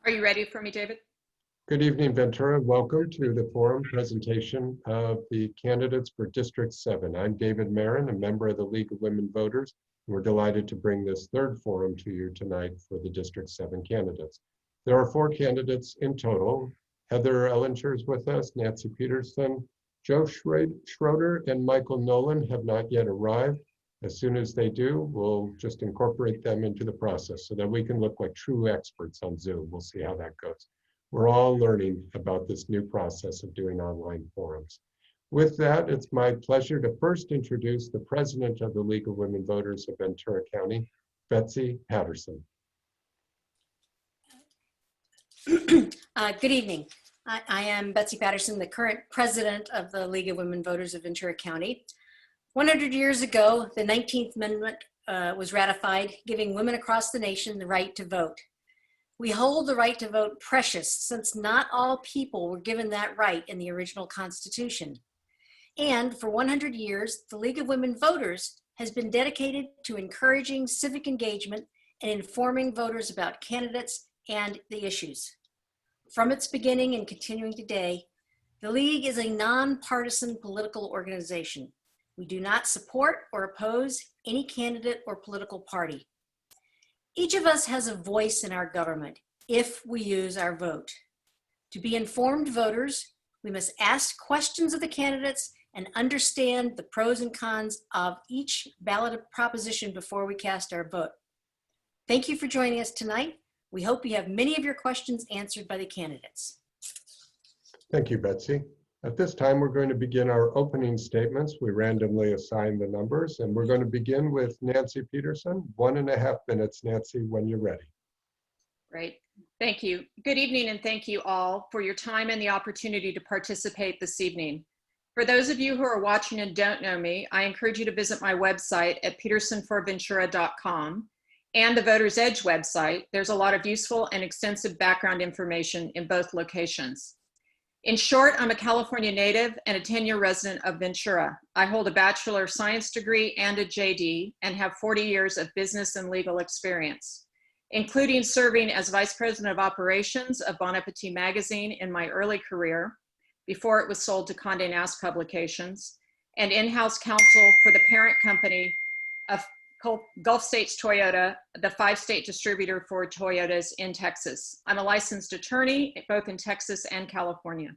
Are you ready for me, David? Good evening, Ventura. Welcome to the forum presentation of the candidates for District 7. I'm David Marin, a member of the League of Women Voters. We're delighted to bring this third forum to you tonight for the District 7 candidates. There are 4 candidates in total. Heather Ellenger is with us, Nancy Peterson, Joe Schroeder, and Michael Nolan have not yet arrived. As soon as they do, we'll just incorporate them into the process so that we can look like true experts on Zoom. We'll see how that goes. We're all learning about this new process of doing online forums. With that, it's my pleasure to first introduce the president of the League of Women Voters of Ventura County, Betsy Patterson. Good evening. I am Betsy Patterson, the current president of the League of Women Voters of Ventura County. 100 years ago, the 19th Amendment was ratified, giving women across the nation the right to vote. We hold the right to vote precious, since not all people were given that right in the original Constitution. And for 100 years, the League of Women Voters has been dedicated to encouraging civic engagement and informing voters about candidates and the issues. From its beginning and continuing today, the League is a nonpartisan political organization. We do not support or oppose any candidate or political party. Each of us has a voice in our government if we use our vote. To be informed voters, we must ask questions of the candidates and understand the pros and cons of each ballot proposition before we cast our vote. Thank you for joining us tonight. We hope you have many of your questions answered by the candidates. Thank you, Betsy. At this time, we're going to begin our opening statements. We randomly assign the numbers, and we're going to begin with Nancy Peterson. 1.5 minutes, Nancy, when you're ready. Great. Thank you. Good evening, and thank you all for your time and the opportunity to participate this evening. For those of you who are watching and don't know me, I encourage you to visit my website at petersonforventura.com and the Voters Edge website. There's a lot of useful and extensive background information in both locations. In short, I'm a California native and a 10-year resident of Ventura. I hold a Bachelor of Science degree and a JD and have 40 years of business and legal experience, including serving as Vice President of Operations of Bon Appetit magazine in my early career, before it was sold to Condé Nast Publications, and in-house counsel for the parent company of Gulf States Toyota, the 5-state distributor for Toyotas in Texas. I'm a licensed attorney, both in Texas and California.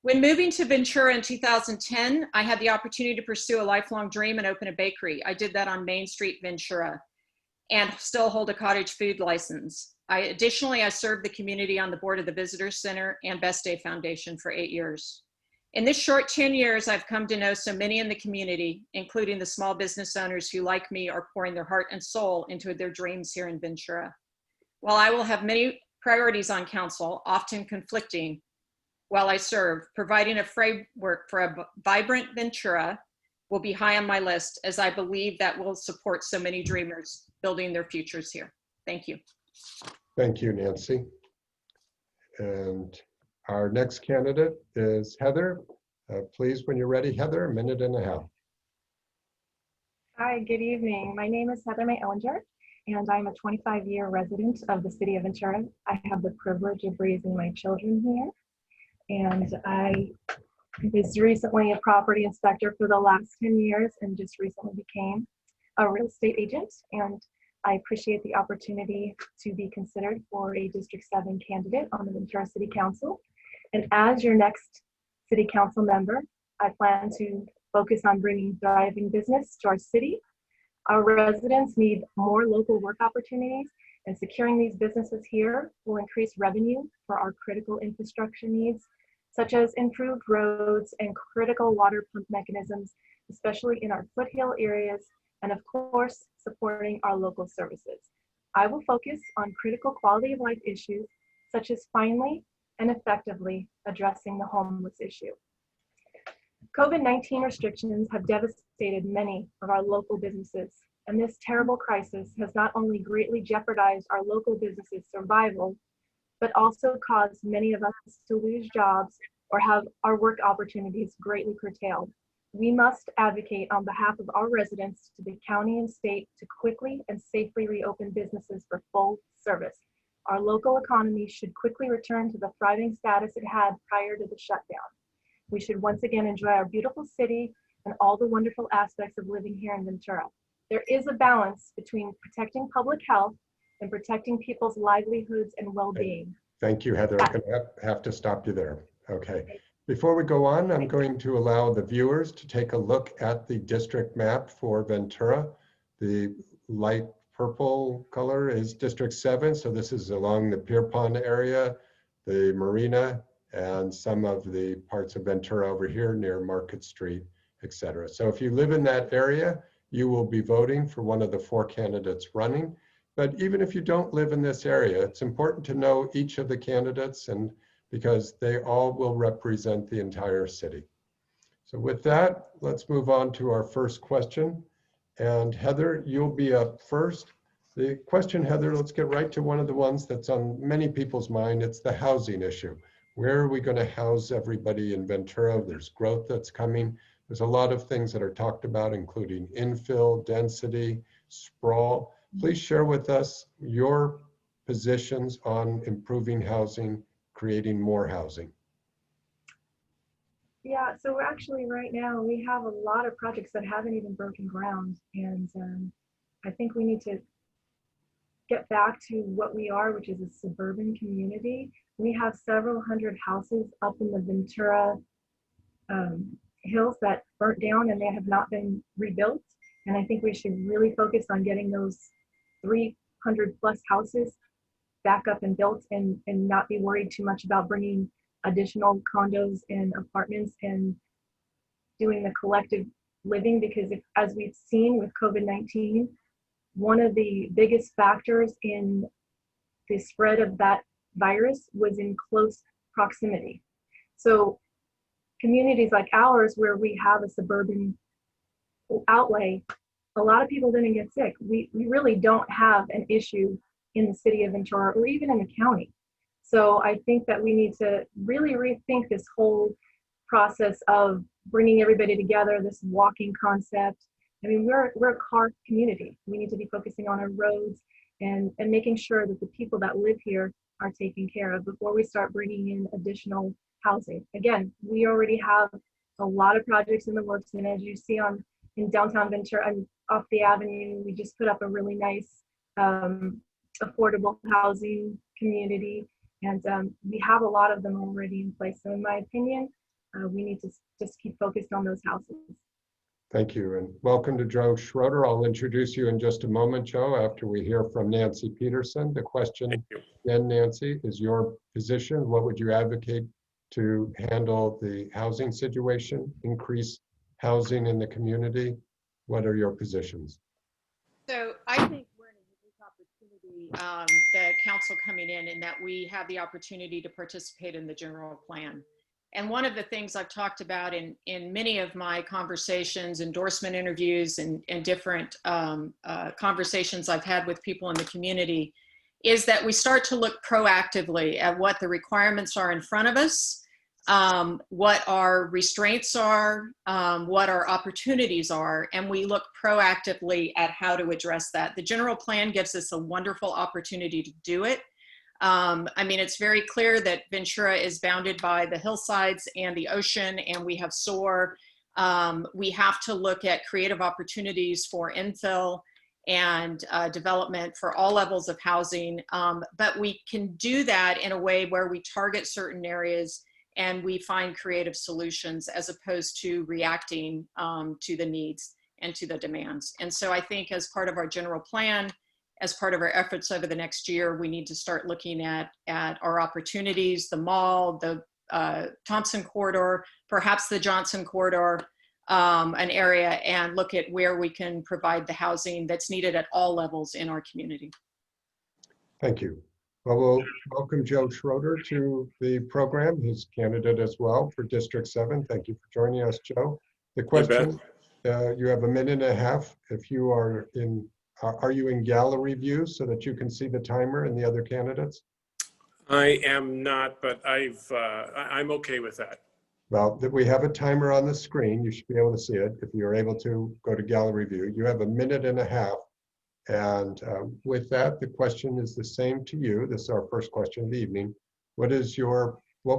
When moving to Ventura in 2010, I had the opportunity to pursue a lifelong dream and open a bakery. I did that on Main Street, Ventura, and still hold a cottage food license. Additionally, I served the community on the board of the Visitor Center and Best Day Foundation for 8 years. In this short 10 years, I've come to know so many in the community, including the small business owners who, like me, are pouring their heart and soul into their dreams here in Ventura. While I will have many priorities on council, often conflicting while I serve, providing a framework for a vibrant Ventura will be high on my list, as I believe that will support so many dreamers building their futures here. Thank you. Thank you, Nancy. And our next candidate is Heather. Please, when you're ready, Heather, 1.5 minutes. Hi, good evening. My name is May Ellenger, and I'm a 25-year resident of the city of Ventura. I have the privilege of raising my children here, and I was recently a property inspector for the last 10 years and just recently became a real estate agent, and I appreciate the opportunity to be considered for a District 7 candidate on the Ventura City Council. And as your next City Council member, I plan to focus on bringing thriving business to our city. Our residents need more local work opportunities, and securing these businesses here will increase revenue for our critical infrastructure needs, such as improved roads and critical water pump mechanisms, especially in our foothill areas, and of course, supporting our local services. I will focus on critical quality of life issues, such as finally and effectively addressing the homeless issue. COVID-19 restrictions have devastated many of our local businesses, and this terrible crisis has not only greatly jeopardized our local businesses' survival, but also caused many of us to lose jobs or have our work opportunities greatly curtailed. We must advocate on behalf of our residents to the county and state to quickly and safely reopen businesses for full service. Our local economy should quickly return to the thriving status it had prior to the shutdown. We should once again enjoy our beautiful city and all the wonderful aspects of living here in Ventura. There is a balance between protecting public health and protecting people's livelihoods and well-being. Thank you, Heather. I'm going to have to stop you there. Okay. Before we go on, I'm going to allow the viewers to take a look at the district map for Ventura. The light purple color is District 7. So this is along the Pier Pond area, the marina, and some of the parts of Ventura over here near Market Street, etc. So if you live in that area, you will be voting for one of the 4 candidates running. But even if you don't live in this area, it's important to know each of the candidates, and because they all will represent the entire city. So with that, let's move on to our first question. And Heather, you'll be up first. The question, Heather, let's get right to one of the ones that's on many people's mind. It's the housing issue. Where are we going to house everybody in Ventura? There's growth that's coming. There's a lot of things that are talked about, including infill, density, sprawl. Please share with us your positions on improving housing, creating more housing. Yeah, so we're actually right now, we have a lot of projects that haven't even broken ground. And I think we need to get back to what we are, which is a suburban community. We have several hundred houses up in the Ventura hills that burnt down and they have not been rebuilt. And I think we should really focus on getting those 300 plus houses back up and built, and not be worried too much about bringing additional condos and apartments and doing the collective living, because as we've seen with COVID-19, one of the biggest factors in the spread of that virus was in close proximity. So communities like ours, where we have a suburban outlay, a lot of people didn't get sick. We really don't have an issue in the city of Ventura or even in the county. So I think that we need to really rethink this whole process of bringing everybody together, this walking concept. I mean, we're a car community. We need to be focusing on our roads and making sure that the people that live here are taken care of before we start bringing in additional housing. Again, we already have a lot of projects in the works, and as you see in downtown Ventura and off the avenue, we just put up a really nice affordable housing community, and we have a lot of them already in place. So in my opinion, we need to just keep focused on those houses. Thank you, and welcome to Joe Schroeder. I'll introduce you in just a moment, Joe, after we hear from Nancy Peterson. The question then, Nancy, is your position. What would you advocate to handle the housing situation, increase housing in the community? What are your positions? So I think we're in a unique opportunity, the council coming in that we have the opportunity to participate in the general plan. And one of the things I've talked about in many of my conversations, endorsement interviews, and different conversations I've had with people in the community, is that we start to look proactively at what the requirements are in front of us, what our restraints are, what our opportunities are, and we look proactively at how to address that. The general plan gives us a wonderful opportunity to do it. I mean, it's very clear that Ventura is bounded by the hillsides and the ocean, and we have SOAR. We have to look at creative opportunities for infill and development for all levels of housing. But we can do that in a way where we target certain areas and we find creative solutions as opposed to reacting to the needs and to the demands. And so I think as part of our general plan, as part of our efforts over the next year, we need to start looking at our opportunities, the mall, the Thompson corridor, perhaps the Johnson corridor, an area, and look at where we can provide the housing that's needed at all levels in our community. Thank you. Well, we'll welcome Joe Schroeder to the program. He's candidate as well for District 7. Thank you for joining us, Joe. The question, you have a minute and a half. If you are you in gallery view so that you can see the timer and the other candidates? I am not, but I'm okay with that. Well, we have a timer on the screen. You should be able to see it. If you're able to go to gallery view, you have a minute and a half And with that, the question is the same to you. This is our first question of the evening. What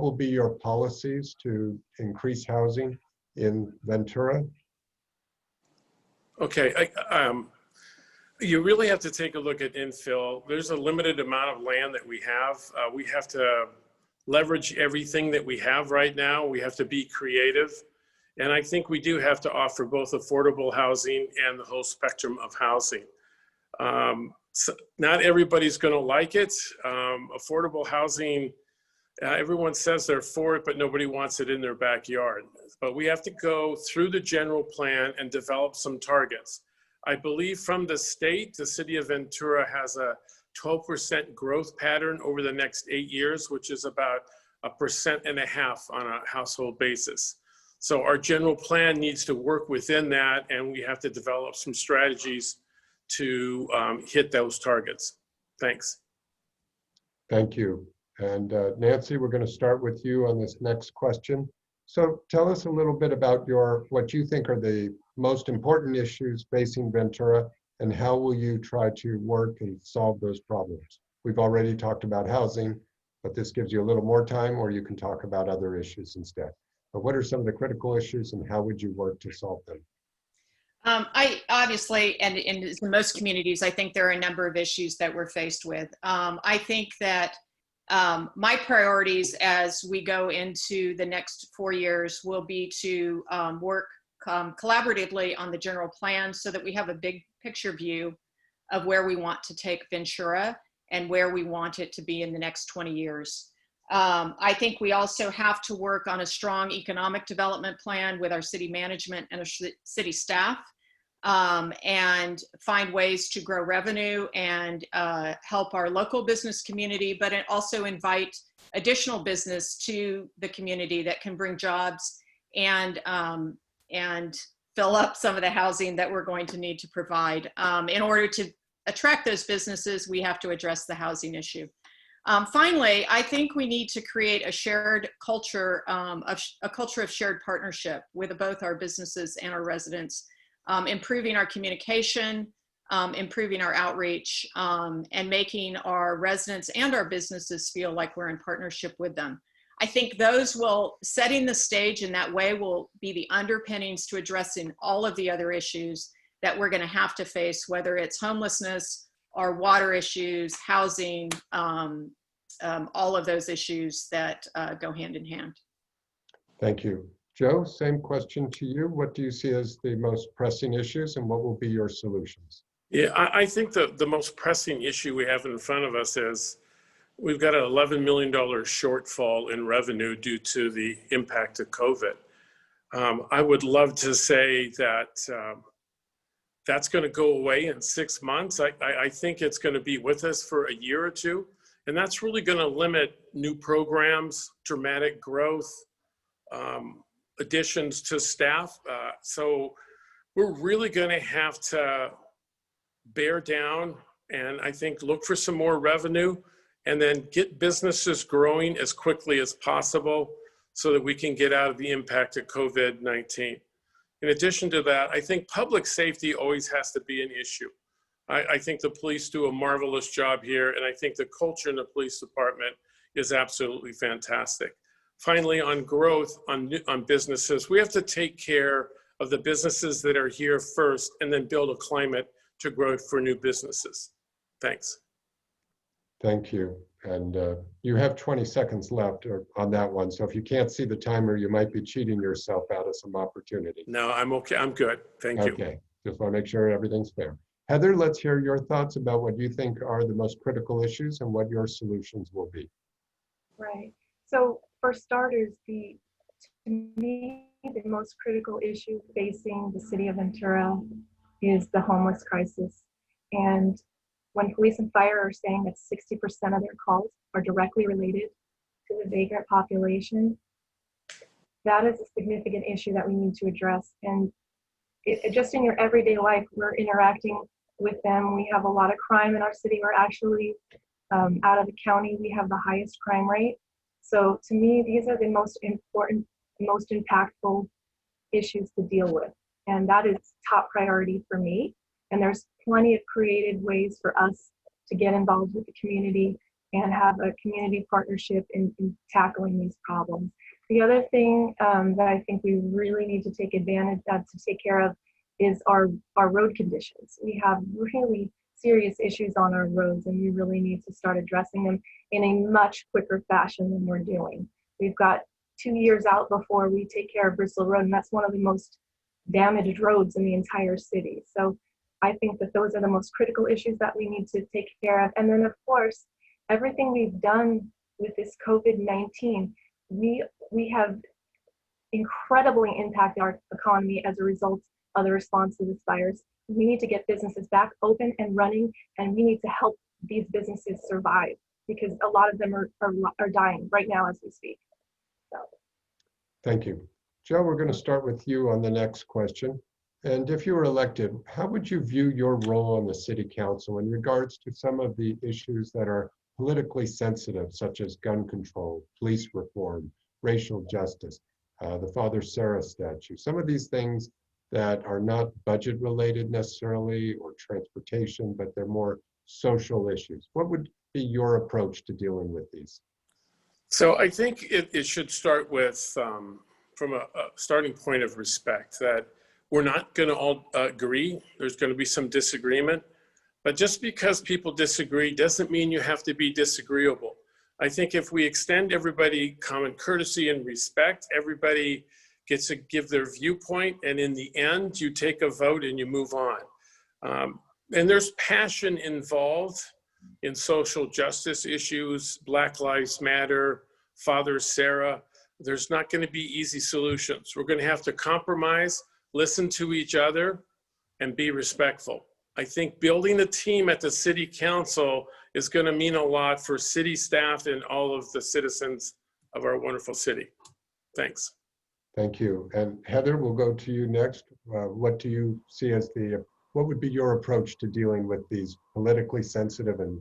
will be your policies to increase housing in Ventura? Okay, you really have to take a look at infill. There's a limited amount of land that we have. We have to leverage everything that we have right now. We have to be creative. And I think we do have to offer both affordable housing and the whole spectrum of housing. So not everybody's going to like it. Affordable housing, everyone says they're for it, but nobody wants it in their backyard. But we have to go through the general plan and develop some targets. I believe from the state, the city of Ventura has a 12% growth pattern over the next 8 years, which is about 1.5% on a household basis. So our general plan needs to work within that, and we have to develop some strategies to hit those targets. Thanks. Thank you. And Nancy, we're going to start with you on this next question. So tell us a little bit about what you think are the most important issues facing Ventura, and how will you try to work and solve those problems? We've already talked about housing, but this gives you a little more time, or you can talk about other issues instead. But what are some of the critical issues, and how would you work to solve them? I obviously, and in most communities, I think there are a number of issues that we're faced with. I think that my priorities as we go into the next 4 years will be to work collaboratively on the general plan so that we have a big picture view of where we want to take Ventura and where we want it to be in the next 20 years. I think we also have to work on a strong economic development plan with our city management and our city staff, and find ways to grow revenue and help our local business community, but also invite additional business to the community that can bring jobs and fill up some of the housing that we're going to need to provide. In order to attract those businesses, we have to address the housing issue. Finally, I think we need to create a shared culture, a culture of shared partnership with both our businesses and our residents, improving our communication, improving our outreach, and making our residents and our businesses feel like we're in partnership with them. I think setting the stage in that way will be the underpinnings to addressing all of the other issues that we're going to have to face, whether it's homelessness or water issues, housing, all of those issues that go hand in hand. Thank you. Joe, same question to you. What do you see as the most pressing issues, and what will be your solutions? Yeah, I think the most pressing issue we have in front of us is we've got an $11 million shortfall in revenue due to the impact of COVID. I would love to say that that's going to go away in 6 months. I think it's going to be with us for a year or two, and that's really going to limit new programs, dramatic growth, additions to staff. So we're really going to have to bear down and I think look for some more revenue and then get businesses growing as quickly as possible so that we can get out of the impact of COVID-19. In addition to that, I think public safety always has to be an issue. I think the police do a marvelous job here, and I think the culture in the police department is absolutely fantastic. Finally, on growth, on businesses, we have to take care of the businesses that are here first and then build a climate to grow for new businesses. Thanks. Thank you. And you have 20 seconds left on that one. So if you can't see the timer, you might be cheating yourself out of some opportunity. No, I'm okay. I'm good. Thank you. Okay. Just want to make sure everything's fair. Heather, let's hear your thoughts about what you think are the most critical issues and what your solutions will be. Right. So for starters, to me, the most critical issue facing the city of Ventura is the homeless crisis. And when police and fire are saying that 60% of their calls are directly related to the vagrant population, that is a significant issue that we need to address. And just in your everyday life, we're interacting with them. We have a lot of crime in our city. We're actually, out of the county, we have the highest crime rate. So to me, these are the most important, most impactful issues to deal with. And that is top priority for me. And there's plenty of creative ways for us to get involved with the community and have a community partnership in tackling these problems. The other thing that I think we really need to take advantage of, to take care of, is our road conditions. We have really serious issues on our roads, and we really need to start addressing them in a much quicker fashion than we're doing. We've got 2 years out before we take care of Bristol Road, and that's one of the most damaged roads in the entire city. So I think that those are the most critical issues that we need to take care of. And then, of course, everything we've done with this COVID-19, we have incredibly impacted our economy as a result of the response to this virus. We need to get businesses back open and running, and we need to help these businesses survive, because a lot of them are dying right now as we speak. So. Thank you. Joe, we're going to start with you on the next question. And if you were elected, how would you view your role on the city council in regards to some of the issues that are politically sensitive, such as gun control, police reform, racial justice, the Father Sarah statue, some of these things that are not budget related necessarily, or transportation, but they're more social issues? What would be your approach to dealing with these? So I think it should start with, from a starting point of respect, that we're not going to all agree. There's going to be some disagreement. But just because people disagree doesn't mean you have to be disagreeable. I think if we extend everybody common courtesy and respect, everybody gets to give their viewpoint, and in the end, you take a vote and you move on. And there's passion involved in social justice issues, Black Lives Matter, Father Sarah. There's not going to be easy solutions. We're going to have to compromise, listen to each other, and be respectful. I think building a team at the city council is going to mean a lot for city staff and all of the citizens of our wonderful city. Thanks. Thank you. And Heather, we'll go to you next. What do you see as what would be your approach to dealing with these politically sensitive and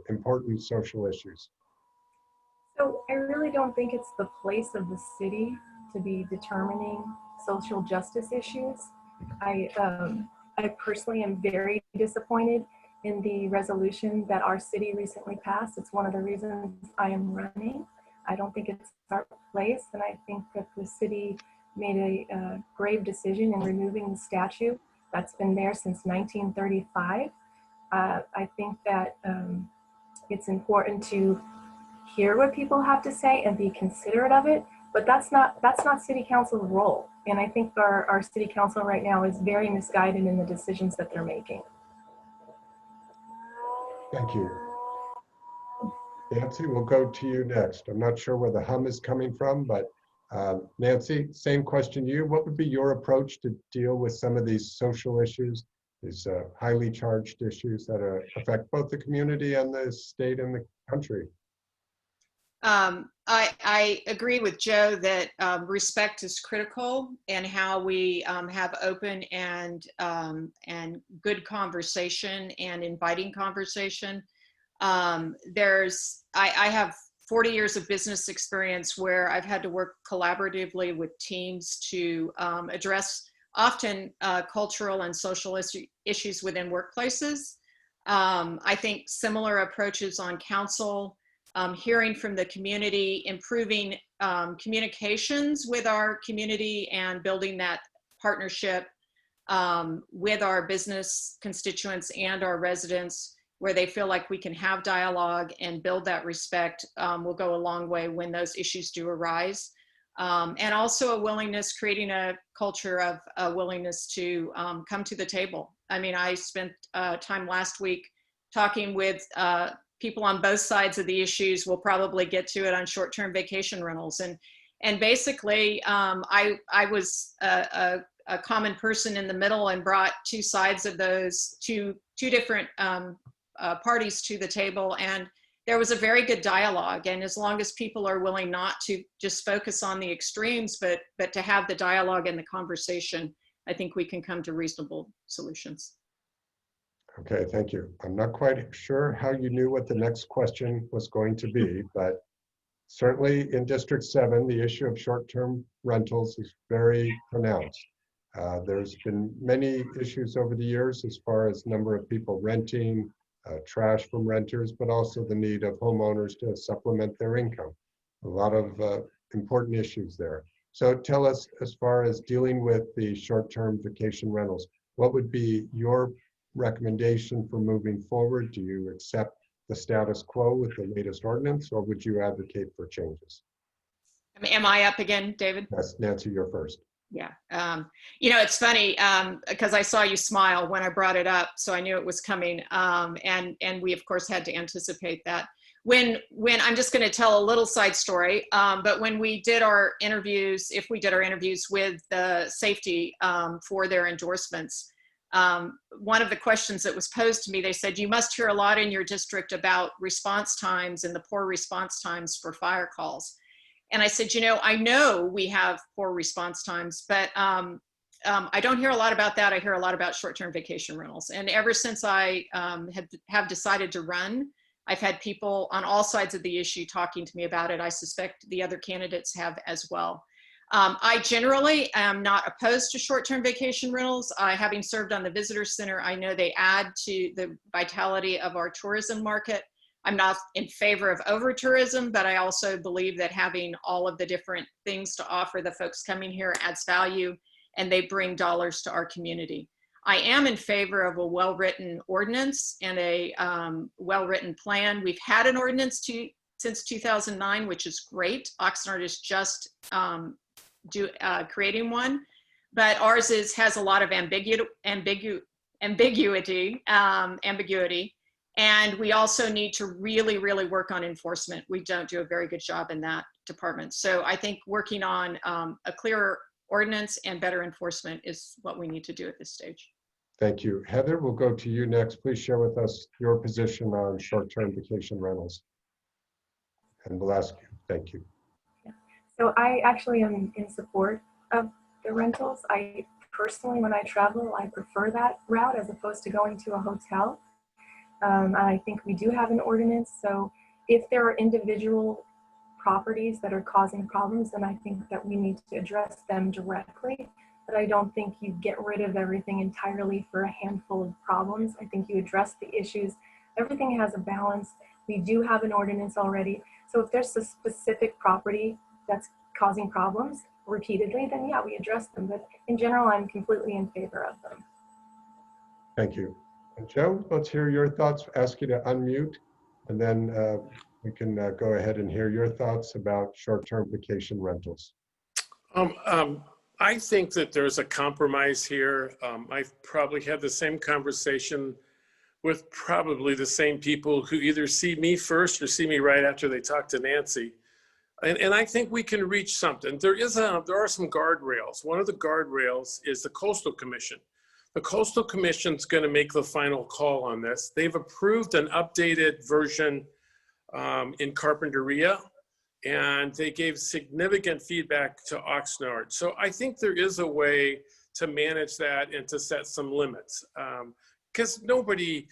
important social issues? So I really don't think it's the place of the city to be determining social justice issues. I personally am very disappointed in the resolution that our city recently passed. It's one of the reasons I am running. I don't think it's our place, and I think that the city made a grave decision in removing the statue that's been there since 1935. I think that it's important to hear what people have to say and be considerate of it, but that's not city council's role. And I think our city council right now is very misguided in the decisions that they're making. Thank you. Nancy, we'll go to you next. I'm not sure where the hum is coming from, but Nancy, same question to you. What would be your approach to deal with some of these social issues, these highly charged issues that affect both the community and the state and the country? I agree with Joe that respect is critical, and how we have open and good conversation and inviting conversation. I have 40 years of business experience where I've had to work collaboratively with teams to address often cultural and social issues within workplaces. I think similar approaches on council, hearing from the community, improving communications with our community, and building that partnership with our business constituents and our residents, where they feel like we can have dialogue and build that respect, will go a long way when those issues do arise. And also a willingness, creating a culture of a willingness to come to the table. I mean, I spent time last week talking with people on both sides of the issues. We'll probably get to it on short-term vacation rentals. And basically, I was a common person in the middle and brought two sides of those, two different parties to the table. And there was a very good dialogue. And as long as people are willing not to just focus on the extremes, but to have the dialogue and the conversation, I think we can come to reasonable solutions. Okay, thank you. I'm not quite sure how you knew what the next question was going to be, but certainly in District 7, the issue of short-term rentals is very pronounced. There's been many issues over the years as far as number of people renting, trash from renters, but also the need of homeowners to supplement their income. A lot of important issues there. So tell us, as far as dealing with the short-term vacation rentals, what would be your recommendation for moving forward? Do you accept the status quo with the latest ordinance, or would you advocate for changes? Am I up again, David? Yes, Nancy, you're first. Yeah. It's funny because I saw you smile when I brought it up, so I knew it was coming. And we, of course, had to anticipate that. When I'm just going to tell a little side story, but when we did our interviews, if we did our interviews with the safety for their endorsements, one of the questions that was posed to me, they said, you must hear a lot in your district about response times and the poor response times for fire calls. And I said, I know we have poor response times, but I don't hear a lot about that. I hear a lot about short-term vacation rentals. And ever since I have decided to run, I've had people on all sides of the issue talking to me about it. I suspect the other candidates have as well. I generally am not opposed to short-term vacation rentals. Having served on the visitor center, I know they add to the vitality of our tourism market. I'm not in favor of over-tourism, but I also believe that having all of the different things to offer the folks coming here adds value, and they bring dollars to our community. I am in favor of a well-written ordinance and a well-written plan. We've had an ordinance since 2009, which is great. Oxnard is just creating one, but ours has a lot of ambiguity. And we also need to really, really work on enforcement. We don't do a very good job in that department. So I think working on a clearer ordinance and better enforcement is what we need to do at this stage. Thank you. Heather, we'll go to you next. Please share with us your position on short-term vacation rentals. And we'll ask you. Thank you. So I actually am in support of the rentals. I personally, when I travel, I prefer that route as opposed to going to a hotel. I think we do have an ordinance. So if there are individual properties that are causing problems, then I think that we need to address them directly. But I don't think you get rid of everything entirely for a handful of problems. I think you address the issues. Everything has a balance. We do have an ordinance already. So if there's a specific property that's causing problems repeatedly, then yeah, we address them. But in general, I'm completely in favor of them. Thank you. And Joe, let's hear your thoughts. Ask you to unmute, and then we can go ahead and hear your thoughts about short-term vacation rentals. I think that there's a compromise here. I've probably had the same conversation with probably the same people who either see me first or see me right after they talk to Nancy. And I think we can reach something. There are some guardrails. One of the guardrails is the Coastal Commission. The Coastal Commission's going to make the final call on this. They've approved an updated version in Carpinteria, and they gave significant feedback to Oxnard. So I think there is a way to manage that and to set some limits. Because nobody,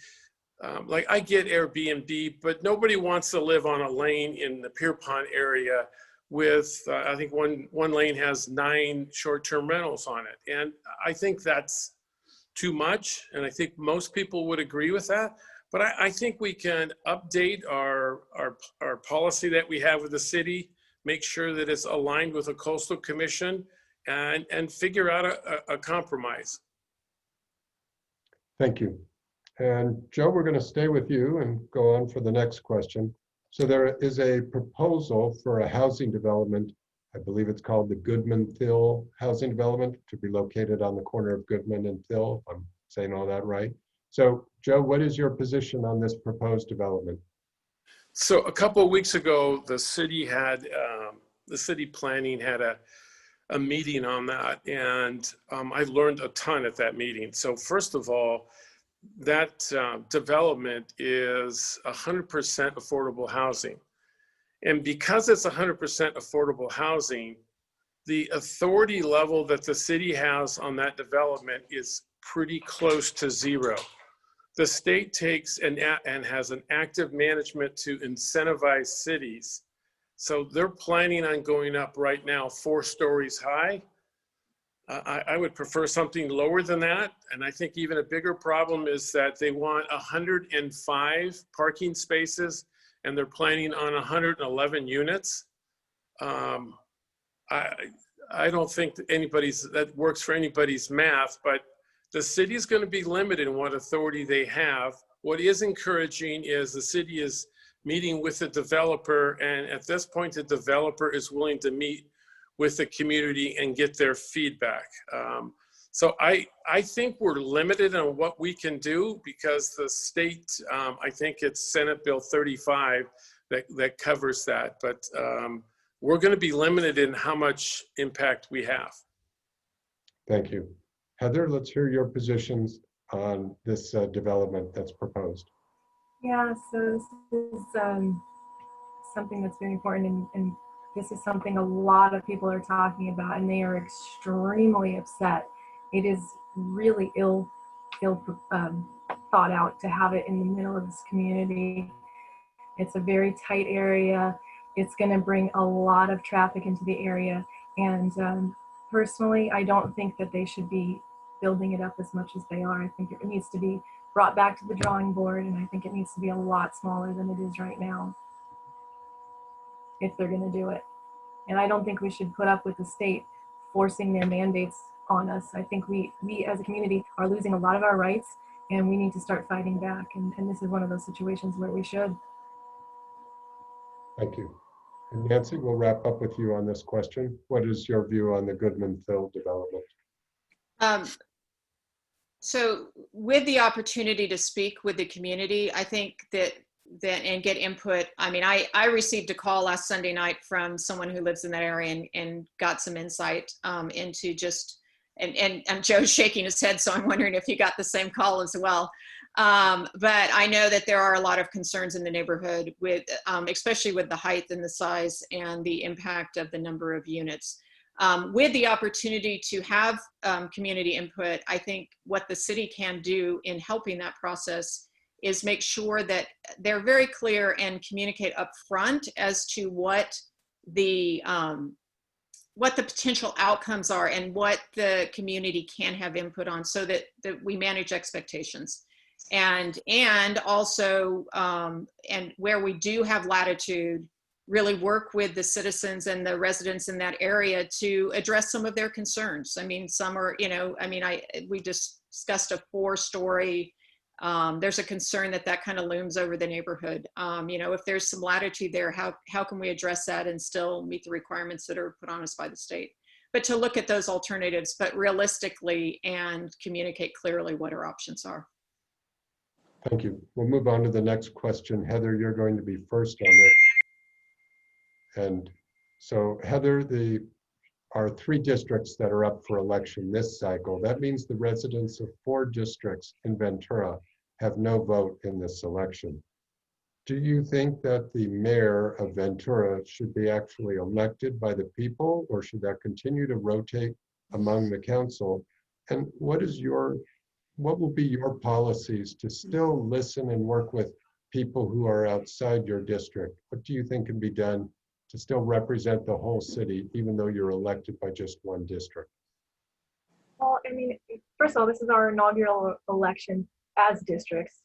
like I get Airbnb, but nobody wants to live on a lane in the Pierpont area with, I think one lane has 9 short-term rentals on it. And I think that's too much, and I think most people would agree with that. But I think we can update our policy that we have with the city, make sure that it's aligned with the Coastal Commission, and figure out a compromise. Thank you. And Joe, we're going to stay with you and go on for the next question. So there is a proposal for a housing development. I believe it's called the Goodman-Thill Housing Development, to be located on the corner of Goodman and Thill, if I'm saying all that right. So Joe, what is your position on this proposed development? So a couple of weeks ago, the city planning had a meeting on that, and I learned a ton at that meeting. So first of all, that development is 100% affordable housing. And because it's 100% affordable housing, the authority level that the city has on that development is pretty close to zero. The state takes and has an active management to incentivize cities. So they're planning on going up right now 4 stories high. I would prefer something lower than that. And I think even a bigger problem is that they want 105 parking spaces and they're planning on 111 units. I don't think that works for anybody's math, but the city is going to be limited in what authority they have. What is encouraging is the city is meeting with the developer, and at this point, the developer is willing to meet with the community and get their feedback. So I think we're limited on what we can do because the state, I think it's Senate Bill 35 that covers that, but we're going to be limited in how much impact we have. Thank you. Heather, let's hear your positions on this development that's proposed. Yeah, so this is something that's very important, and this is something a lot of people are talking about, and they are extremely upset. It is really ill thought out to have it in the middle of this community. It's a very tight area. It's going to bring a lot of traffic into the area, and personally, I don't think that they should be building it up as much as they are. I think it needs to be brought back to the drawing board, and I think it needs to be a lot smaller than it is right now if they're going to do it. And I don't think we should put up with the state forcing their mandates on us. I think we as a community are losing a lot of our rights, and we need to start fighting back, and this is one of those situations where we should. Thank you. And Nancy, we'll wrap up with you on this question. What is your view on the Goodman-Thill development? So with the opportunity to speak with the community, I think that and get input. I mean, I received a call last Sunday night from someone who lives in that area and got some insight into just, and Joe's shaking his head, so I'm wondering if you got the same call as well. But I know that there are a lot of concerns in the neighborhood with, especially with the height and the size and the impact of the number of units. With the opportunity to have community input, I think what the city can do in helping that process is make sure that they're very clear and communicate up front as to what the potential outcomes are and what the community can have input on, so that we manage expectations. And also, and where we do have latitude, really work with the citizens and the residents in that area to address some of their concerns. I mean, some are, we just discussed a 4-story, there's a concern that kind of looms over the neighborhood. If there's some latitude there, how can we address that and still meet the requirements that are put on us by the state? But to look at those alternatives, but realistically, and communicate clearly what our options are. Thank you. We'll move on to the next question. Heather, you're going to be first on this. And so Heather, there are 3 districts that are up for election this cycle. That means the residents of 4 districts in Ventura have no vote in this election. Do you think that the mayor of Ventura should be actually elected by the people, or should that continue to rotate among the council? And what will be your policies to still listen and work with people who are outside your district? What do you think can be done to still represent the whole city, even though you're elected by just 1 district? Well, I mean, first of all, this is our inaugural election as districts,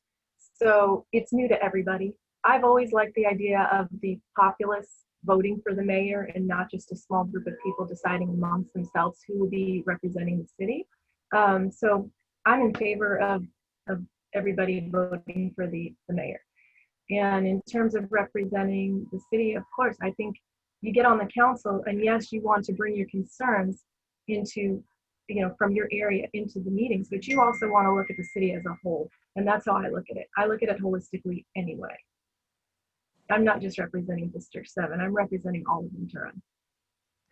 so it's new to everybody. I've always liked the idea of the populace voting for the mayor and not just a small group of people deciding amongst themselves who will be representing the city. So I'm in favor of everybody voting for the mayor. And in terms of representing the city, of course, I think you get on the council, and yes, you want to bring your concerns into, from your area into the meetings, but you also want to look at the city as a whole. And that's how I look at it. I look at it holistically anyway. I'm not just representing District 7, I'm representing all of Ventura.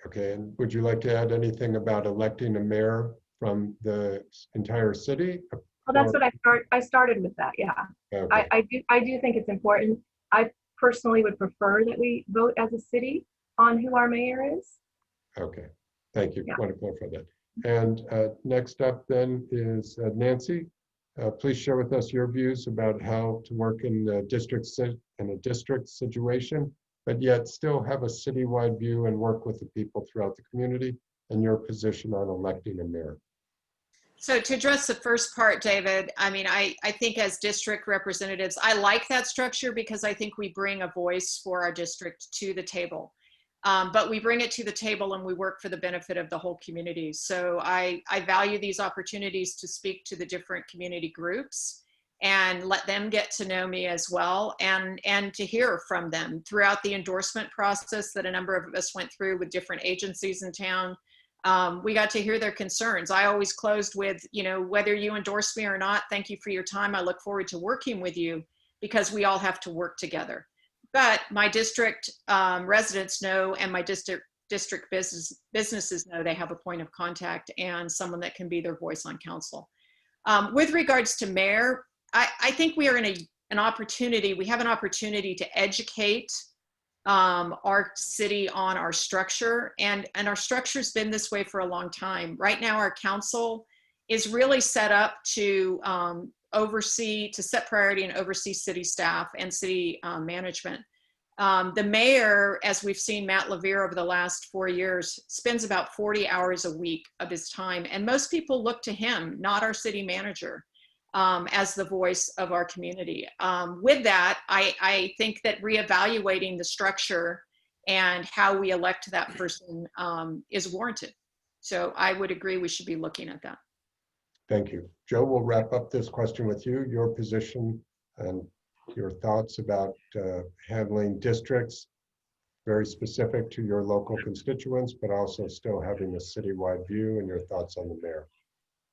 Okay, and would you like to add anything about electing a mayor from the entire city? Well, that's what I started with that, yeah. Okay. I do think it's important. I personally would prefer that we vote as a city on who our mayor is. Okay, thank you. Yeah. Want to clarify that. And next up then is Nancy. Please share with us your views about how to work in a district situation, but yet still have a citywide view and work with the people throughout the community. and your position on electing a mayor. So to address the first part, David, I mean, I think as district representatives, I like that structure because I think we bring a voice for our district to the table. But we bring it to the table and we work for the benefit of the whole community. So I value these opportunities to speak to the different community groups and let them get to know me as well, and to hear from them throughout the endorsement process that a number of us went through with different agencies in town. We got to hear their concerns. I always closed with, you know, whether you endorse me or not, thank you for your time. I look forward to working with you because we all have to work together. But my district residents know, and my district businesses know they have a point of contact and someone that can be their voice on council. With regards to mayor, I think we are in an opportunity, we have an opportunity to educate our city on our structure, and our structure's been this way for a long time. Right now, our council is really set up to to set priority and oversee city staff and city management. The mayor, as we've seen Matt Levere over the last 4 years, spends about 40 hours a week of his time, and most people look to him, not our city manager, as the voice of our community. With that, I think that reevaluating the structure and how we elect that person is warranted. So I would agree we should be looking at that. Thank you. Joe, we'll wrap up this question with you, your position and your thoughts about handling districts very specific to your local constituents, but also still having a citywide view, and your thoughts on the mayor.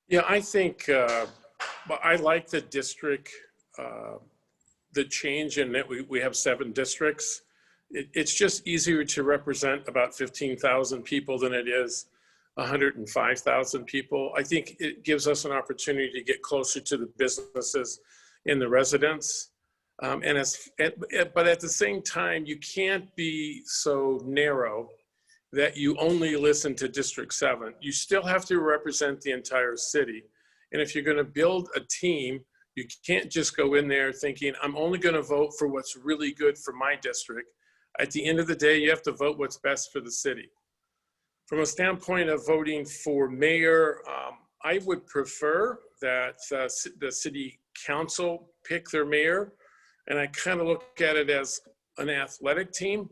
Yeah, I think well, I like the district, the change in that we have 7 districts. It's just easier to represent about 15,000 people than it is 105,000 people. I think it gives us an opportunity to get closer to the businesses and the residents. But at the same time, you can't be so narrow that you only listen to District 7. You still have to represent the entire city. And if you're going to build a team, you can't just go in there thinking, I'm only going to vote for what's really good for my district. At the end of the day, you have to vote what's best for the city. From a standpoint of voting for mayor, I would prefer that the city council pick their mayor. And I kind of look at it as an athletic team.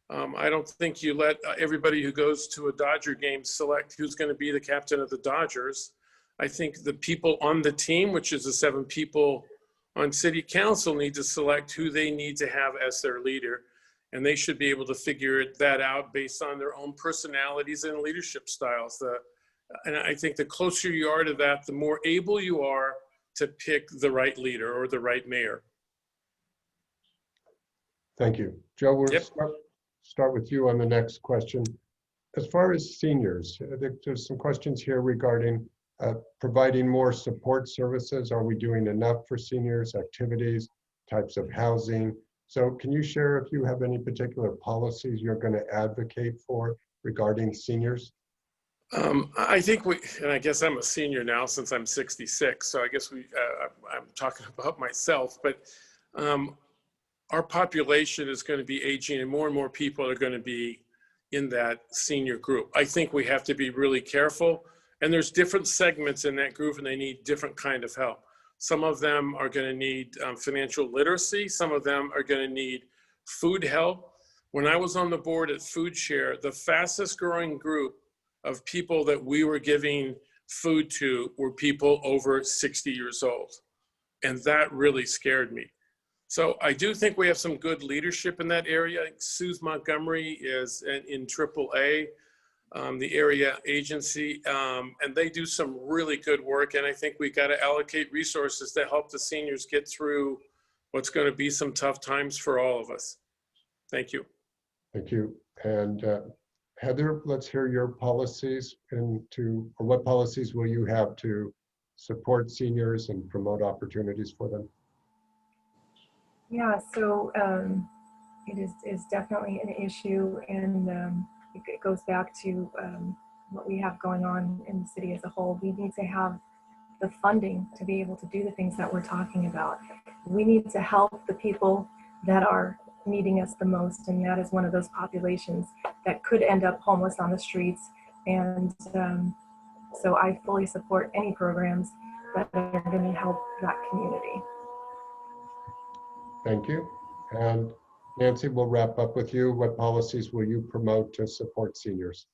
I don't think you let everybody who goes to a Dodger game select who's going to be the captain of the Dodgers. I think the people on the team, which is the 7 people on city council, need to select who they need to have as their leader. And they should be able to figure that out based on their own personalities and leadership styles. And I think the closer you are to that, the more able you are to pick the right leader or the right mayor. Thank you. Joe, we'll Yep. start with you on the next question. As far as seniors, I think there's some questions here regarding providing more support services. Are we doing enough for seniors, activities, types of housing? So can you share if you have any particular policies you're going to advocate for regarding seniors? I think and I guess I'm a senior now since I'm 66, so I guess I'm talking about myself, but our population is going to be aging and more people are going to be in that senior group. I think we have to be really careful, and there's different segments in that group and they need different kind of help. Some of them are going to need financial literacy. Some of them are going to need food help. When I was on the board at Food Share, the fastest growing group of people that we were giving food to were people over 60 years old. And that really scared me. So I do think we have some good leadership in that area. Suze Montgomery is in AAA, the area agency, and they do some really good work. And I think we got to allocate resources to help the seniors get through what's going to be some tough times for all of us. Thank you. Thank you. And Heather, let's hear your policies or what policies will you have to support seniors and promote opportunities for them? Yeah, so it is definitely an issue, and it goes back to what we have going on in the city as a whole. We need to have the funding to be able to do the things that we're talking about. We need to help the people that are needing us the most, and that is one of those populations that could end up homeless on the streets, And so I fully support any programs that are going to help that community. Thank you. And Nancy, we'll wrap up with you. What policies will you promote to support seniors?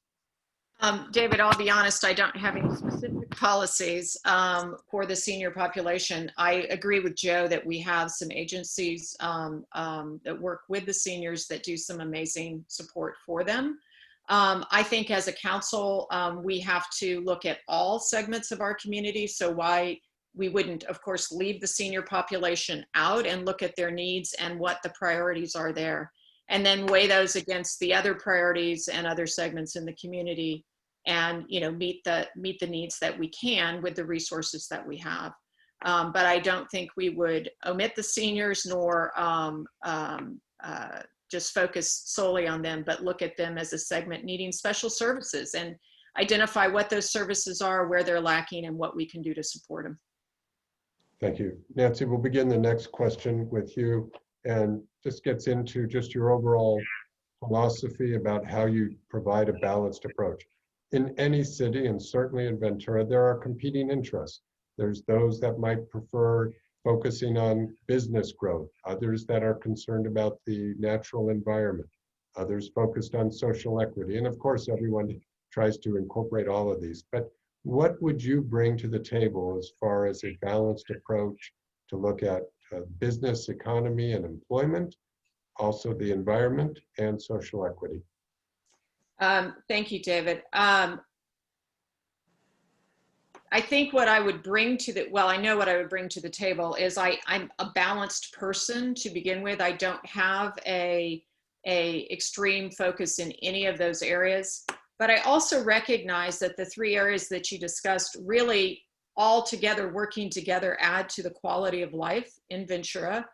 David, I'll be honest, I don't have any specific policies for the senior population. I agree with Joe that we have some agencies that work with the seniors that do some amazing support for them. I think as a council, we have to look at all segments of our community. So why we wouldn't, of course, leave the senior population out and look at their needs and what the priorities are there, and then weigh those against the other priorities and other segments in the community, and meet the needs that we can with the resources that we have. But I don't think we would omit the seniors, nor just focus solely on them, but look at them as a segment needing special services and identify what those services are, where they're lacking, and what we can do to support them. Thank you. Nancy, we'll begin the next question with you, and just gets into just your overall philosophy about how you provide a balanced approach. In any city, and certainly in Ventura, there are competing interests. There's those that might prefer focusing on business growth, others that are concerned about the natural environment, others focused on social equity, and of course, everyone tries to incorporate all of these. But what would you bring to the table as far as a balanced approach to look at business, economy, and employment, also the environment and social equity? Thank you, David. I think what I would bring to the, well, I know what I would bring to the table is I'm a balanced person to begin with. I don't have a extreme focus in any of those areas, but I also recognize that the three areas that you discussed really all together, working together, add to the quality of life in Ventura.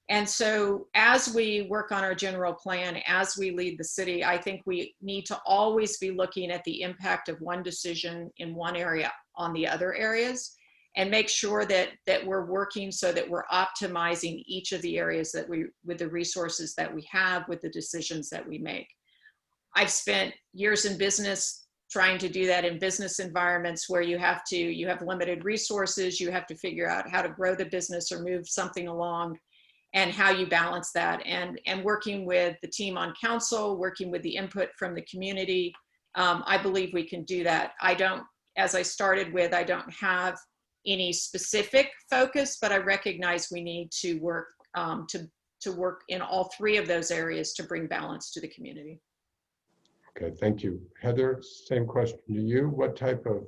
And so as we work on our general plan, as we lead the city, I think we need to always be looking at the impact of one decision in one area on the other areas, and make sure that we're working so that we're optimizing each of the areas that with the resources that we have, with the decisions that we make. I've spent years in business trying to do that in business environments where you have limited resources, you have to figure out how to grow the business or move something along, and how you balance that, and working with the team on council, working with the input from the community. I believe we can do that. As I started with, I don't have any specific focus, but I recognize we need to work to work in all three of those areas to bring balance to the community. Okay, thank you. Heather, same question to you. What type of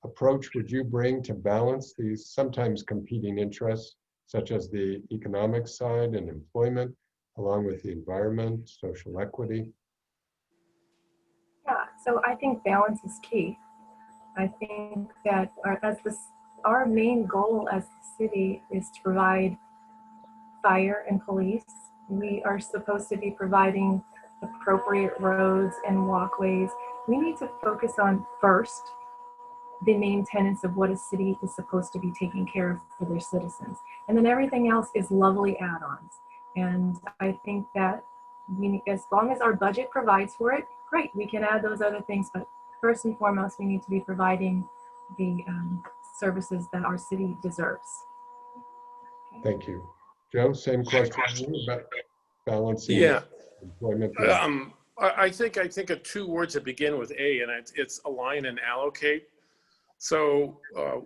approach would you bring to balance these sometimes competing interests, such as the economic side and employment, along with the environment, social equity? Yeah, so I think balance is key. I think that our main goal as the city is to provide fire and police. We are supposed to be providing appropriate roads and walkways. We need to focus on first the main tenets of what a city is supposed to be taking care of for their citizens. And then everything else is lovely add-ons. And I think that as long as our budget provides for it, great, we can add those other things. But first and foremost, we need to be providing the services that our city deserves. Thank you. Joe, same question to you about balancing employment. I think of two words that begin with A, and it's align and allocate. So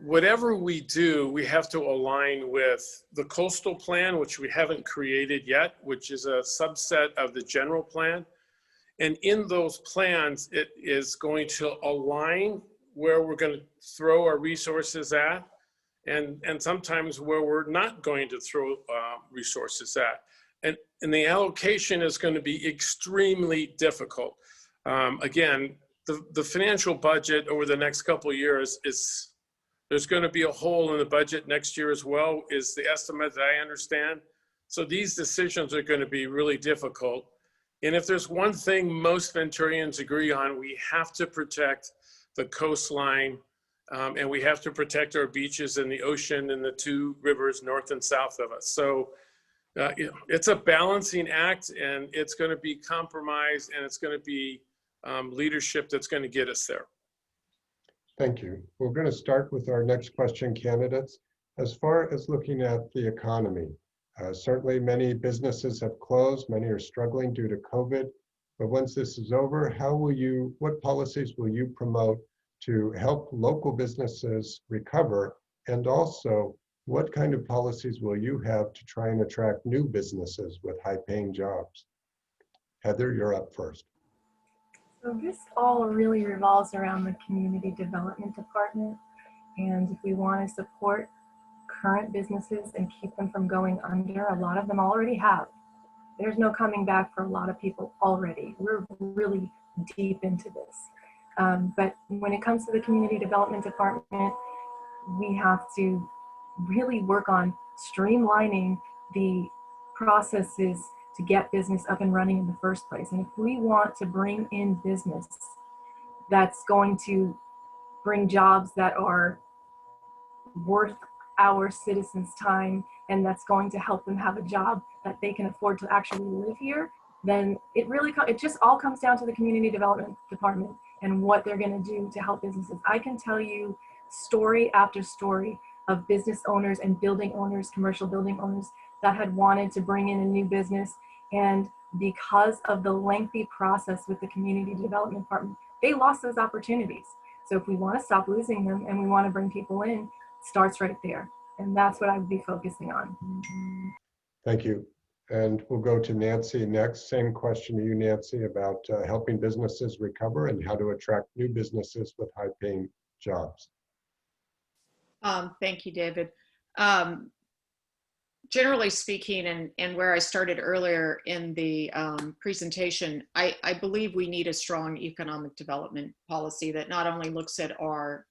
whatever we do, we have to align with the coastal plan, which we haven't created yet, which is a subset of the general plan. And in those plans, it is going to align where we're going to throw our resources at, and sometimes where we're not going to throw resources at. And the allocation is going to be extremely difficult. Again, the financial budget over the next couple of years there's going to be a hole in the budget next year as well, is the estimate that I understand. So these decisions are going to be really difficult. And if there's one thing most Venturians agree on, we have to protect the coastline, and we have to protect our beaches and the ocean and the two rivers north and south of us. So it's a balancing act, and it's going to be compromised, and it's going to be leadership that's going to get us there. Thank you. We're going to start with our next question, candidates. As far as looking at the economy, certainly many businesses have closed, many are struggling due to COVID. But once this is over, what policies will you promote to help local businesses recover? And also, what kind of policies will you have to try and attract new businesses with high-paying jobs? Heather, you're up first. So this all really revolves around the community development department. And if we want to support current businesses and keep them from going under, a lot of them already have. There's no coming back for a lot of people already. We're really deep into this. But when it comes to the community development department, we have to really work on streamlining the processes to get business up and running in the first place. And if we want to bring in business that's going to bring jobs that are worth our citizens' time and that's going to help them have a job that they can afford to actually live here, then it just all comes down to the community development department and what they're going to do to help businesses. I can tell you story after story of business owners and building owners, commercial building owners that had wanted to bring in a new business, and because of the lengthy process with the community development department, they lost those opportunities. So if we want to stop losing them and we want to bring people in, it starts right there. And that's what I would be focusing on. Thank you. And we'll go to Nancy next. Same question to you, Nancy, about helping businesses recover and how to attract new businesses with high-paying jobs. Thank you, David. Generally speaking, and where I started earlier in the presentation, I believe we need a strong economic development policy that not only looks at our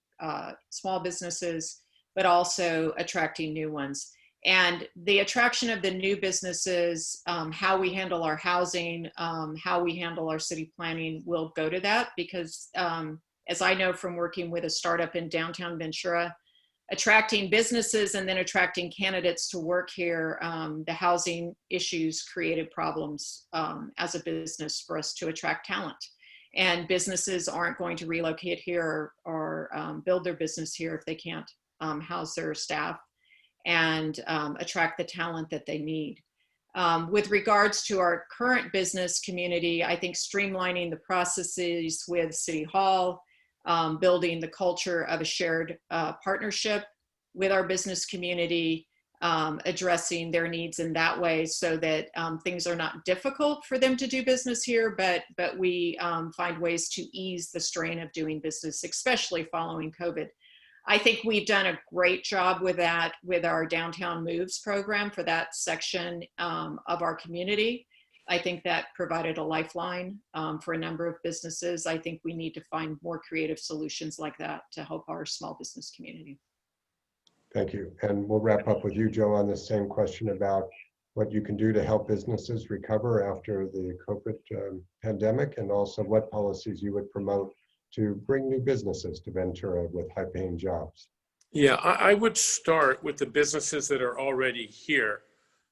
small businesses, but also attracting new ones. And the attraction of the new businesses, how we handle our housing, how we handle our city planning will go to that, because as I know from working with a startup in downtown Ventura, attracting businesses and then attracting candidates to work here, the housing issues created problems as a business for us to attract talent. And businesses aren't going to relocate here or build their business here if they can't house their staff and attract the talent that they need. With regards to our current business community, I think streamlining the processes with City Hall, building the culture of a shared partnership with our business community, addressing their needs in that way so that things are not difficult for them to do business here, but we find ways to ease the strain of doing business, especially following COVID. I think we've done a great job with that, with our Downtown Moves program for that section of our community. I think that provided a lifeline for a number of businesses. I think we need to find more creative solutions like that to help our small business community. Thank you. And we'll wrap up with you, Joe, on the same question about what you can do to help businesses recover after the COVID pandemic, and also what policies you would promote to bring new businesses to Ventura with high-paying jobs. Yeah, I would start with the businesses that are already here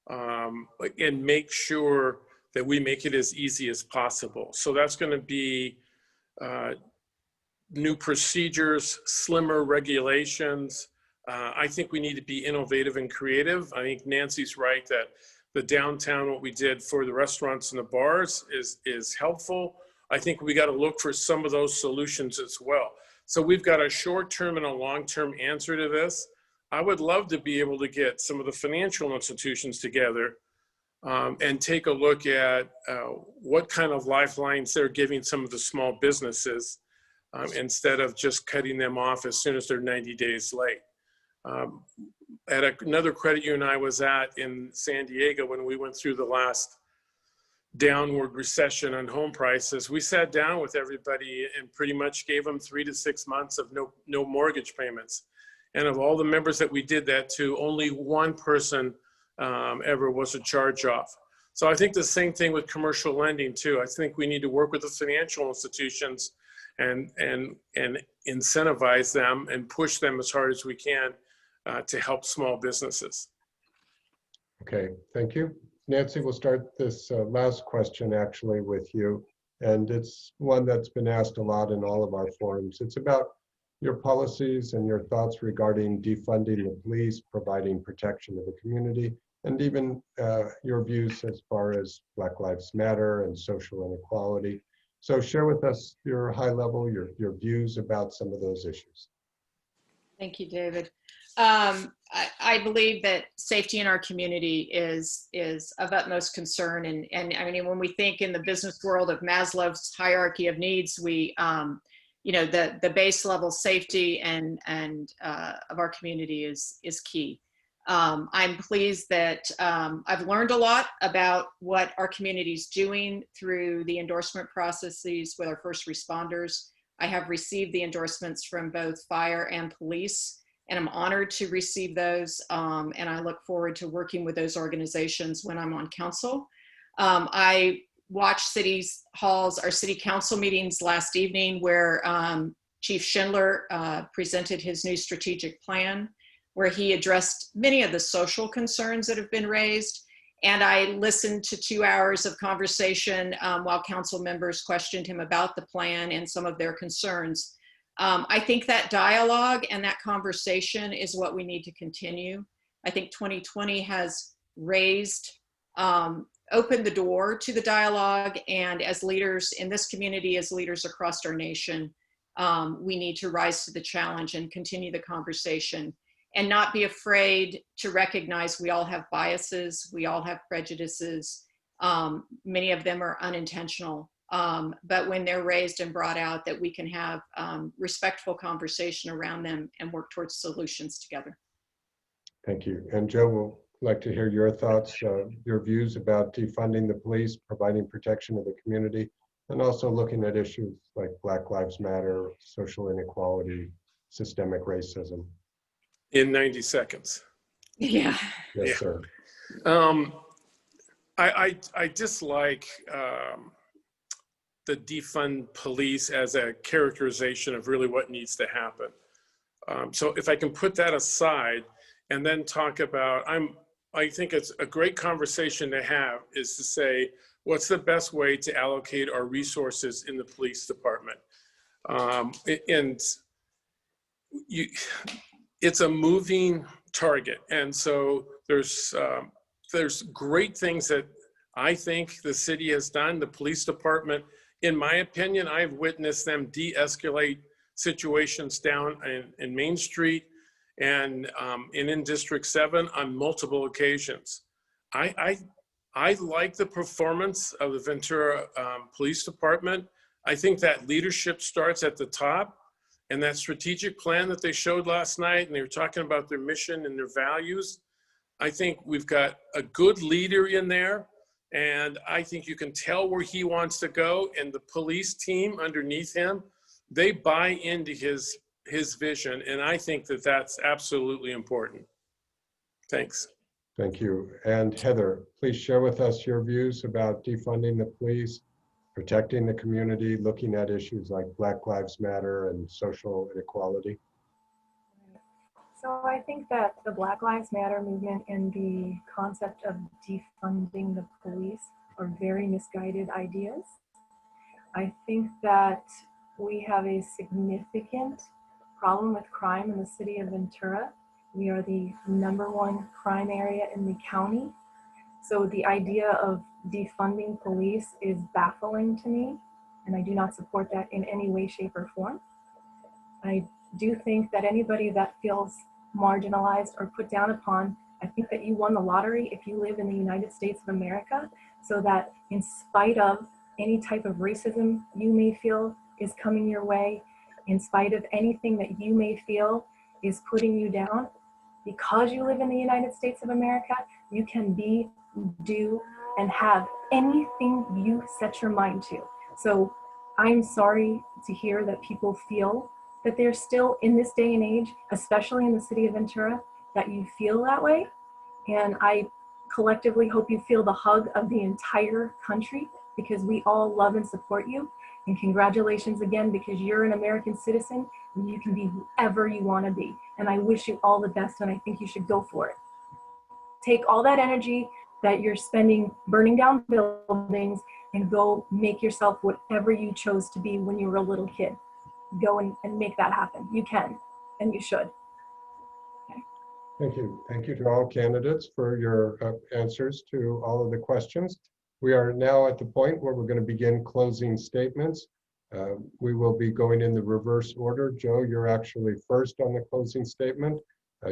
and make sure that we make it as easy as possible. So that's going to be new procedures, slimmer regulations. I think we need to be innovative and creative. I think Nancy's right that the downtown, what we did for the restaurants and the bars is helpful. I think we got to look for some of those solutions as well. So we've got a short-term and a long-term answer to this. I would love to be able to get some of the financial institutions together and take a look at what kind of lifelines they're giving some of the small businesses instead of just cutting them off as soon as they're 90 days late. At another credit union I was at in San Diego when we went through the last downward recession on home prices, we sat down with everybody and pretty much gave them 3 to 6 months of no mortgage payments. And of all the members that we did that to, only one person ever was a charge off. So I think the same thing with commercial lending too. I think we need to work with the financial institutions and incentivize them and push them as hard as we can to help small businesses. Okay, thank you. Nancy, we'll start this last question actually with you. And it's one that's been asked a lot in all of our forums. It's about your policies and your thoughts regarding defunding the police, providing protection to the community, and even your views as far as Black Lives Matter and social inequality. So share with us your high level, your views about some of those issues. Thank you, David. I believe that safety in our community is of utmost concern. And I mean, when we think in the business world of Maslow's hierarchy of needs, we, the base level safety and of our community is key. I'm pleased that I've learned a lot about what our community is doing through the endorsement processes with our first responders. I have received the endorsements from both fire and police, and I'm honored to receive those. And I look forward to working with those organizations when I'm on council. I watched our city council meetings last evening where Chief Schindler presented his new strategic plan, where he addressed many of the social concerns that have been raised. And I listened to 2 hours of conversation while council members questioned him about the plan and some of their concerns. I think that dialogue and that conversation is what we need to continue. I think 2020 has opened the door to the dialogue, and as leaders in this community, as leaders across our nation, we need to rise to the challenge and continue the conversation and not be afraid to recognize we all have biases, we all have prejudices. Many of them are unintentional, but when they're raised and brought out, that we can have respectful conversation around them and work towards solutions together. Thank you. And Joe, we'd like to hear your thoughts, your views about defunding the police, providing protection to the community, and also looking at issues like Black Lives Matter, social inequality, systemic racism. In 90 seconds. Yeah. Yes, Yeah. sir. I dislike the defund police as a characterization of really what needs to happen. So if I can put that aside and then talk about, I think it's a great conversation to have is to say, what's the best way to allocate our resources in the police department? It's a moving target. And so there's great things that I think the city has done. The police department, in my opinion, I've witnessed them de-escalate situations down in Main Street and in District 7 on multiple occasions. I like the performance of the Ventura Police Department. I think that leadership starts at the top. And that strategic plan that they showed last night, and they were talking about their mission and their values, I think we've got a good leader in there. And I think you can tell where he wants to go. And the police team underneath him, they buy into his vision. And I think that that's absolutely important. Thanks. Thank you. And Heather, please share with us your views about defunding the police, protecting the community, looking at issues like Black Lives Matter and social inequality. So I think that the Black Lives Matter movement and the concept of defunding the police are very misguided ideas. I think that we have a significant problem with crime in the city of Ventura. We are the #1 crime area in the county. So the idea of defunding police is baffling to me, and I do not support that in any way, shape, or form. I do think that anybody that feels marginalized or put down upon, I think that you won the lottery if you live in the United States of America, so that in spite of any type of racism you may feel is coming your way, in spite of anything that you may feel is putting you down, because you live in the United States of America, you can be, do, and have anything you set your mind to. So I'm sorry to hear that people feel that they're still in this day and age, especially in the city of Ventura, that you feel that way. And I collectively hope you feel the hug of the entire country, because we all love and support you. And congratulations again, because you're an American citizen and you can be whoever you want to be. And I wish you all the best, and I think you should go for it. Take all that energy that you're spending burning down buildings and go make yourself whatever you chose to be when you were a little kid. go and make that happen. You can, and you should. Thank you. Thank you to all candidates for your answers to all of the questions. We are now at the point where we're going to begin closing statements. We will be going in the reverse order. Joe, you're actually first on the closing statement.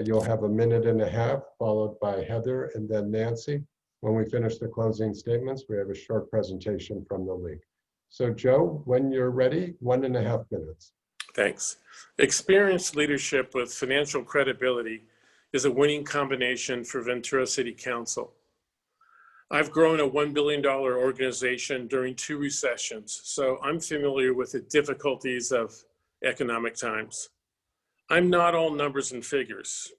You'll have 1.5 minutes, followed by Heather and then Nancy. When we finish the closing statements, we have a short presentation from the league. So Joe, when you're ready, 1.5 minutes. Thanks. Experienced leadership with financial credibility is a winning combination for Ventura City Council. I've grown a $1 billion organization during 2 recessions, so I'm familiar with the difficulties of economic times. I'm not all numbers and figures.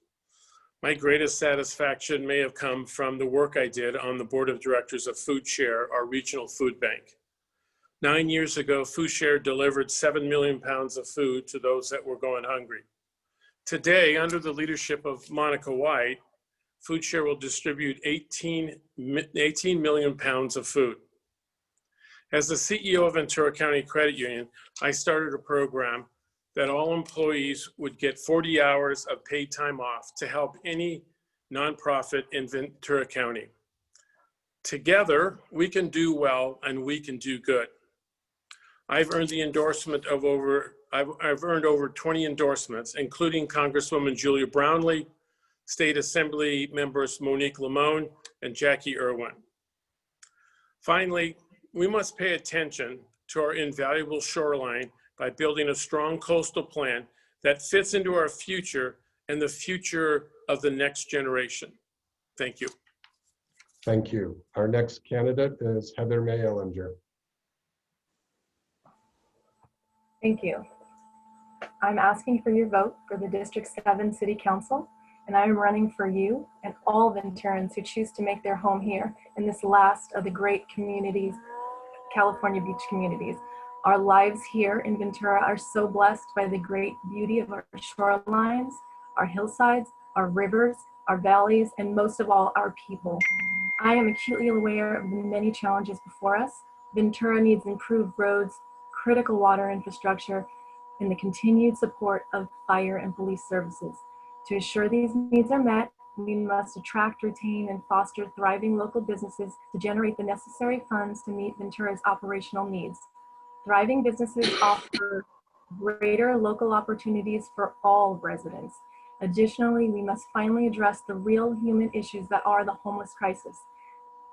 My greatest satisfaction may have come from the work I did on the board of directors of FoodShare, our regional food bank. 9 years ago, FoodShare delivered 7 million pounds of food to those that were going hungry. Today, under the leadership of Monica White, FoodShare will distribute 18 million pounds of food. As the CEO of Ventura County Credit Union, I started a program that all employees would get 40 hours of paid time off to help any nonprofit in Ventura County. Together, we can do well and we can do good. I've earned the endorsement of I've earned over 20 endorsements, including Congresswoman Julia Brownley, State Assembly members Monique Limon and Jackie Irwin. Finally, we must pay attention to our invaluable shoreline by building a strong coastal plan that fits into our future and the future of the next generation. Thank you. Thank you. Our next candidate is Heather May Ellenger. Thank you. I'm asking for your vote for the District 7 City Council, and I am running for you and all Venturans who choose to make their home here in this last of the great communities, California beach communities. Our lives here in Ventura are so blessed by the great beauty of our shorelines, our hillsides, our rivers, our valleys, and most of all, our people. I am acutely aware of the many challenges before us. Ventura needs improved roads, critical water infrastructure, and the continued support of fire and police services. To ensure these needs are met, we must attract, retain, and foster thriving local businesses to generate the necessary funds to meet Ventura's operational needs. Thriving businesses offer greater local opportunities for all residents. Additionally, we must finally address the real human issues that are the homeless crisis.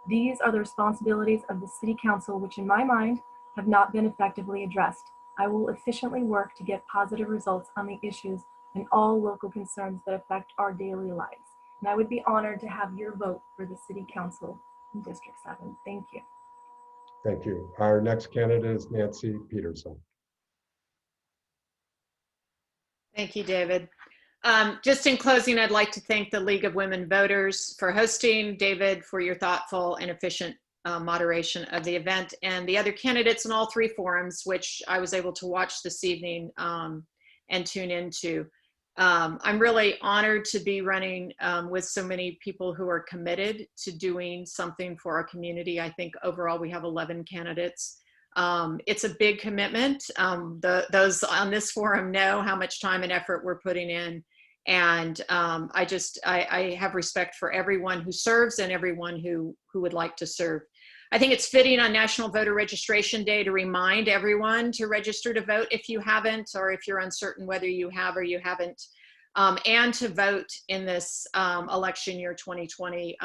These are the responsibilities of the City Council, which in my mind have not been effectively addressed. I will efficiently work to get positive results on the issues and all local concerns that affect our daily lives. And I would be honored to have your vote for the City Council in District 7. Thank you. Thank you. Our next candidate is Nancy Peterson. Thank you, David. Just in closing, I'd like to thank the League of Women Voters for hosting, David, for your thoughtful and efficient moderation of the event, and the other candidates in all 3 forums, which I was able to watch this evening and tune into. I'm really honored to be running with so many people who are committed to doing something for our community. I think overall we have 11 candidates. It's a big commitment. Those on this forum know how much time and effort we're putting in. And I have respect for everyone who serves and everyone who would like to serve. I think it's fitting on National Voter Registration Day to remind everyone to register to vote if you haven't, or if you're uncertain whether you have or you haven't, and to vote in this election year 2020.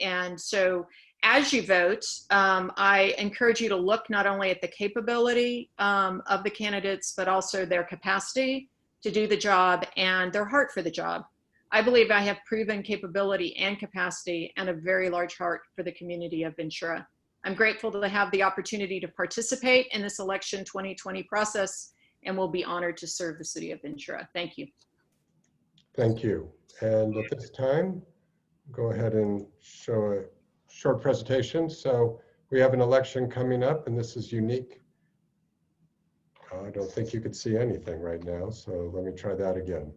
And so as you vote, I encourage you to look not only at the capability of the candidates, but also their capacity to do the job and their heart for the job. I believe I have proven capability and capacity and a very large heart for the community of Ventura. I'm grateful to have the opportunity to participate in this election 2020 process and will be honored to serve the city of Ventura. Thank you. Thank you. And at this time, go ahead and show a short presentation. So we have an election coming up, and this is unique. I don't think you could see anything right now, so let me try that again.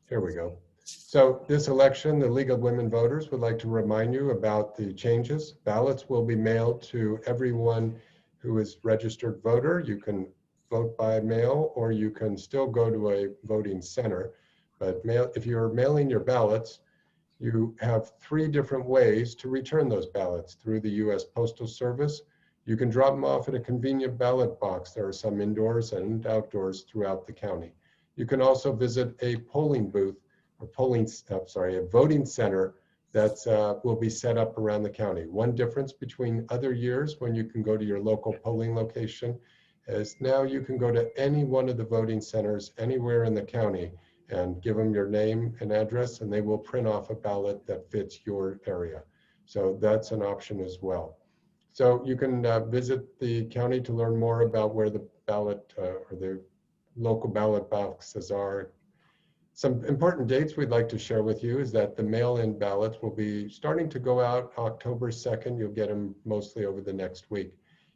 Here we go. So this election, the League of Women Voters would like to remind you about the changes. Ballots will be mailed to everyone who is registered voter. You can vote by mail, or you can still go to a voting center. But if you're mailing your ballots, you have 3 different ways to return those ballots: through the U.S. Postal Service. You can drop them off at a convenient ballot box. There are some indoors and outdoors throughout the county. You can also visit a polling booth, or a voting center that will be set up around the county. One difference between other years when you can go to your local polling location is now you can go to any one of the voting centers anywhere in the county and give them your name and address, and they will print off a ballot that fits your area. So that's an option as well. So you can visit the county to learn more about where the ballot or the local ballot boxes are. Some important dates we'd like to share with you is that the mail-in ballots will be starting to go out October 2nd. You'll get them mostly over the next week.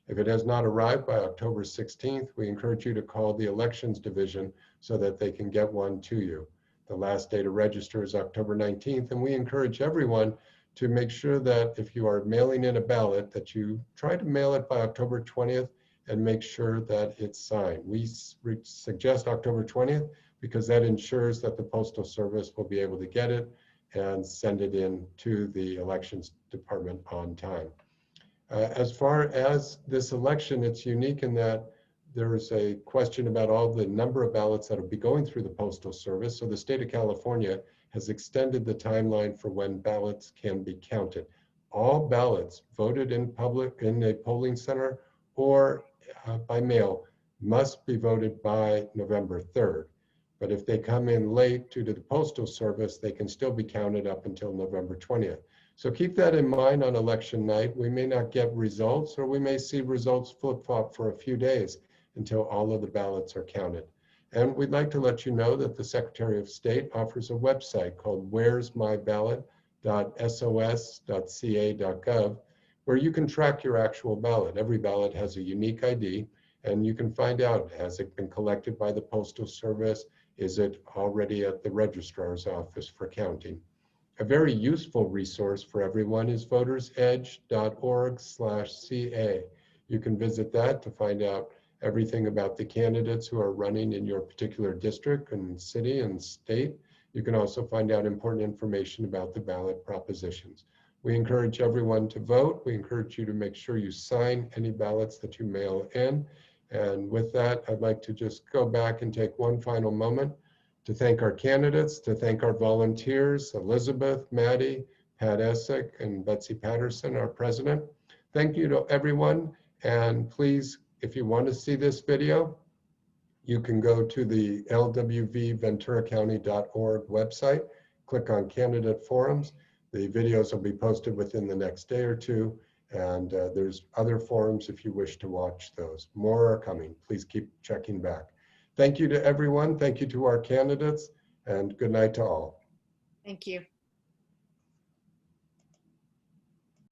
If it has not arrived by October 16th, we encourage you to call the Elections Division so that they can get one to you. The last day to register is October 19th, and we encourage everyone to make sure that if you are mailing in a ballot, that you try to mail it by October 20th and make sure that it's signed. We suggest October 20th because that ensures that the Postal Service will be able to get it and send it in to the Elections Department on time. As far as this election, it's unique in that there is a question about all the number of ballots that will be going through the Postal Service. So the state of California has extended the timeline for when ballots can be counted. All ballots voted in public in a polling center or by mail must be voted by November 3rd. But if they come in late due to the Postal Service, they can still be counted up until November 20th. So keep that in mind on election night. We may not get results, or we may see results flip-flop for a few days until all of the ballots are counted. And we'd like to let you know that the Secretary of State offers a website called where'smyballot.sos.ca.gov, where you can track your actual ballot. Every ballot has a unique ID, and you can find out, has it been collected by the Postal Service? Is it already at the registrar's office for counting? A very useful resource for everyone is votersedge.org/CA. You can visit that to find out everything about the candidates who are running in your particular district and city and state. You can also find out important information about the ballot propositions. We encourage everyone to vote. We encourage you to make sure you sign any ballots that you mail in. And with that, I'd like to just go back and take one final moment to thank our candidates, to thank our volunteers, Elizabeth, Maddie, Pat Essick, and Betsy Patterson, our president. Thank you to everyone. And please, if you want to see this video, you can go to the lwvventuracounty.org website, click on candidate forums. The videos will be posted within the next day or two. And there's other forums if you wish to watch those. More are coming. Please keep checking back. Thank you to everyone. Thank you to our candidates, and good night to all. Thank you.